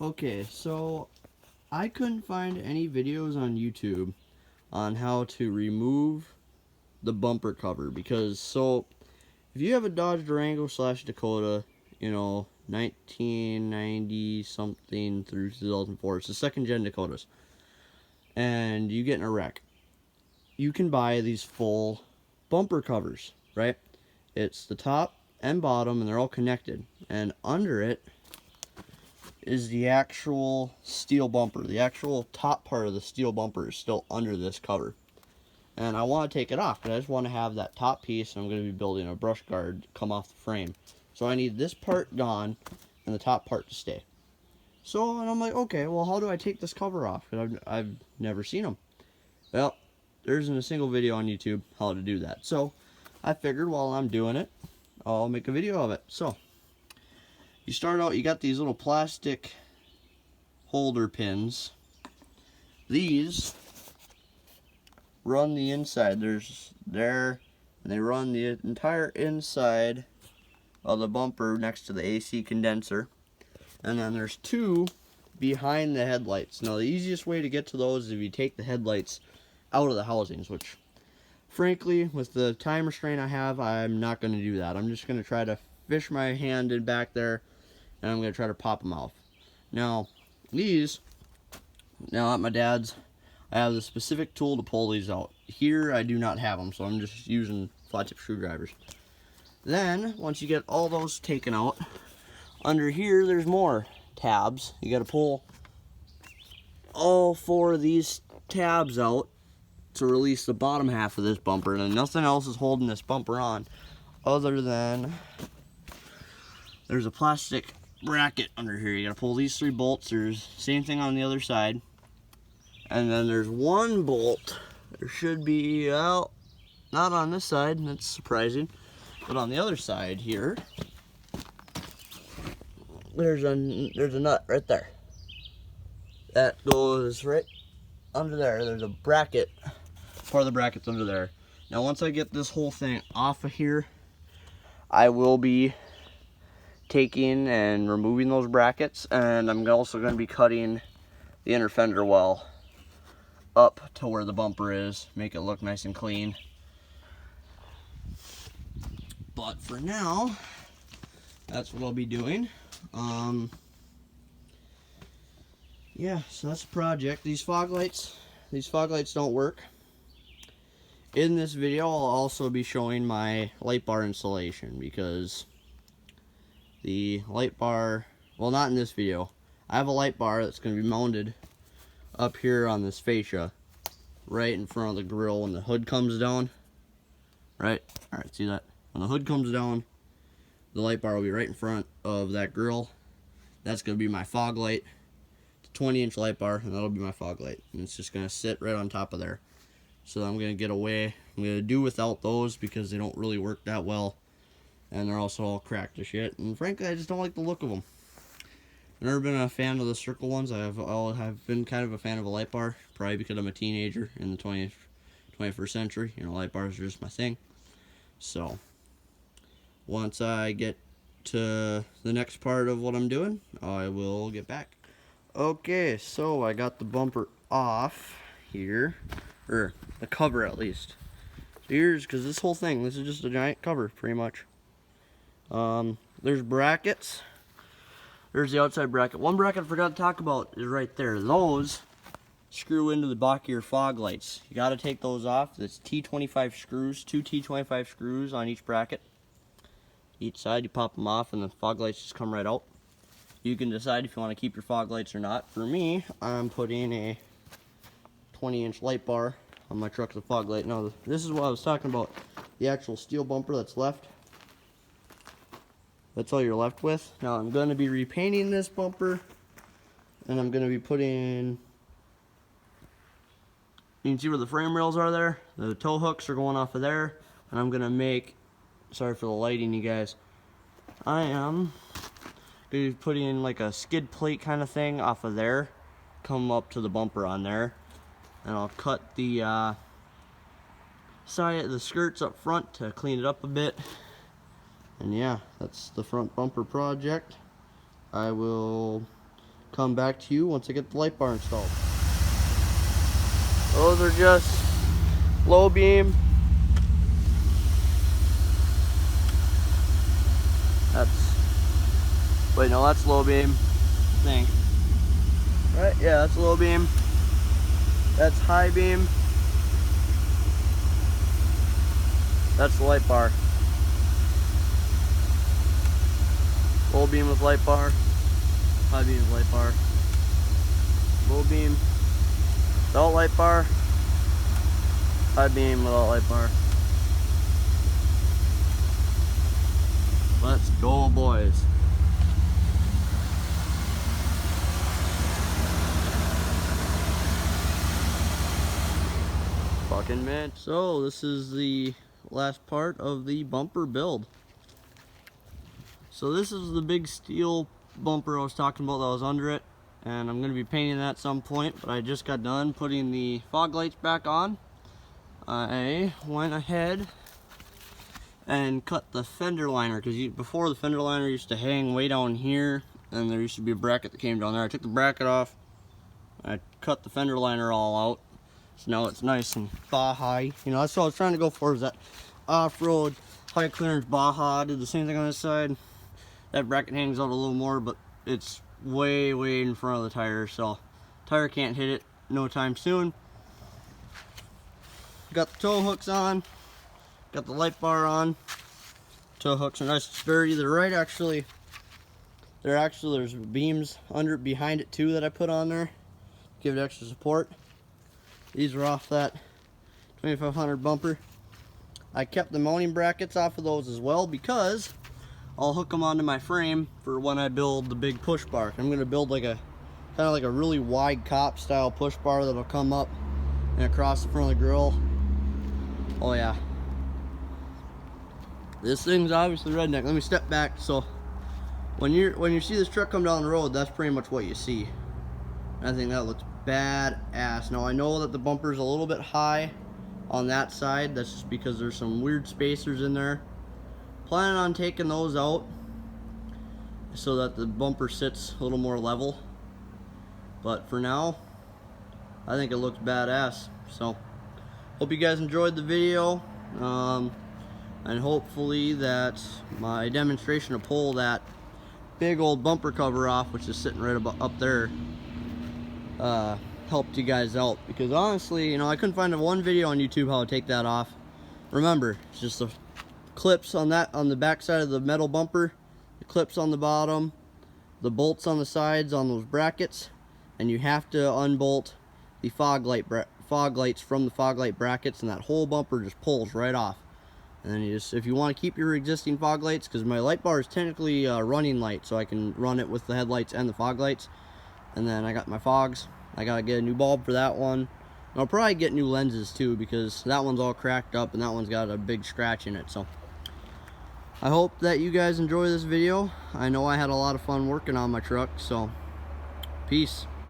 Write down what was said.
Okay, so I couldn't find any videos on YouTube on how to remove the bumper cover because if you have a Dodge Durango / Dakota, 1990 something through 2004, it's the second gen Dakotas, and you get in a wreck, you can buy these full bumper covers, right? It's the top and bottom and they're all connected, and under it is the actual steel bumper. The actual top part of the steel bumper is still under this cover. And I want to take it off, but I just want to have that top piece, and I'm going to be building a brush guard to come off the frame. So I need this part gone and the top part to stay. And I'm like, okay, well, how do I take this cover off? Because I've never seen them. Well, there isn't a single video on YouTube how to do that. So I figured while I'm doing it, I'll make a video of it. So you start out, you got these little plastic holder pins. These run the inside. And they run the entire inside of the bumper next to the AC condenser. And then there's two behind the headlights. Now the easiest way to get to those is if you take the headlights out of the housings, which frankly, with the time restraint I have, I'm not going to do that. I'm just going to try to fish my hand in back there, and I'm going to try to pop them off. Now at my dad's, I have the specific tool to pull these out. Here I do not have them, so I'm just using flat tip screwdrivers. Then once you get all those taken out, under here there's more tabs. You got to pull all four of these tabs out to release the bottom half of this bumper, and nothing else is holding this bumper on other than there's a plastic bracket under here. You got to pull these 3 bolts. There's same thing on the other side. And then there's one bolt. There should be, well, not on this side, and that's surprising. But on the other side here, there's a nut right there. That goes right under there. There's a bracket. Part of the bracket's under there. Now once I get this whole thing off of here, I will be taking and removing those brackets, and I'm also going to be cutting the inner fender well up to where the bumper is, make it look nice and clean. But for now, that's what I'll be doing. Yeah, so that's the project. These fog lights don't work. In this video, I'll also be showing my light bar installation, because the light bar, well, not in this video. I have a light bar that's going to be mounted up here on this fascia, right in front of the grill when the hood comes down. Right? Alright, see that? When the hood comes down, the light bar will be right in front of that grill. That's going to be my fog light. It's a 20-inch light bar, and that'll be my fog light. And it's just going to sit right on top of there. So I'm going to get away. I'm going to do without those because they don't really work that well. And they're also all cracked to shit. And frankly, I just don't like the look of them. I've never been a fan of the circle ones. I've been kind of a fan of a light bar, probably because I'm a teenager in the 21st century. Light bars are just my thing. So once I get to the next part of what I'm doing, I will get back. Okay, so I got the bumper off here, or the cover at least. So here's, because this whole thing, this is just a giant cover pretty much. There's brackets. There's the outside bracket. One bracket I forgot to talk about is right there. Those screw into the back of your fog lights. You got to take those off. It's T25 screws, 2 T25 screws on each bracket. Each side, you pop them off and the fog lights just come right out. You can decide if you want to keep your fog lights or not. For me, I'm putting a 20-inch light bar on my truck as a fog light. Now, this is what I was talking about. The actual steel bumper that's left. That's all you're left with. Now I'm going to be repainting this bumper, and I'm going to be putting, you can see where the frame rails are there. The tow hooks are going off of there, and I'm going to make, sorry for the lighting you guys, I am going to be putting in like a skid plate kind of thing off of there, come up to the bumper on there, and I'll cut the side of the skirts up front to clean it up a bit. And yeah, that's the front bumper project. I will come back to you once I get the light bar installed. Those are just low beam. Wait, no, that's low beam, I think. Right, yeah, that's low beam. That's high beam. That's the light bar. Low beam with light bar. High beam with light bar. Low beam without light bar. High beam without light bar. Let's go, boys. Fucking man. So this is the last part of the bumper build. So this is the big steel bumper I was talking about that was under it, and I'm going to be painting that at some point, but I just got done putting the fog lights back on. I went ahead and cut the fender liner, because before the fender liner used to hang way down here, and there used to be a bracket that came down there. I took the bracket off, I cut the fender liner all out, so now it's nice and Baja. You know, that's what I was trying to go for, is that off-road high clearance Baja. Did the same thing on this side. That bracket hangs out a little more, but it's way in front of the tire, so tire can't hit it no time soon. Got the tow hooks on, got the light bar on. Tow hooks are nice and sturdy. They're right actually. There's beams behind it too that I put on there, give it extra support. These are off that 2500 bumper. I kept the mounting brackets off of those as well because I'll hook them onto my frame for when I build the big push bar. I'm gonna build like a kind of like a really wide cop style push bar that'll come up and across the front of the grill. Oh yeah. This thing's obviously redneck. Let me step back. So when you see this truck come down the road, that's pretty much what you see. I think that looks badass. Now I know that the bumper's a little bit high on that side. That's just because there's some weird spacers in there. Planning on taking those out so that the bumper sits a little more level. But for now, I think it looks badass. So hope you guys enjoyed the video. And hopefully that my demonstration to pull that big old bumper cover off, which is sitting right up there, helped you guys out, because honestly, you know, I couldn't find one video on YouTube how to take that off. Remember, it's just the clips on the back side of the metal bumper, the clips on the bottom, the bolts on the sides on those brackets, and you have to unbolt the fog lights from the fog light brackets, and that whole bumper just pulls right off. And then if you want to keep your existing fog lights, because my light bar is technically a running light, so I can run it with the headlights and the fog lights. And then I got my fogs. I gotta get a new bulb for that one. And I'll probably get new lenses too, because that one's all cracked up and that one's got a big scratch in it. So I hope that you guys enjoy this video. I know I had a lot of fun working on my truck, so peace.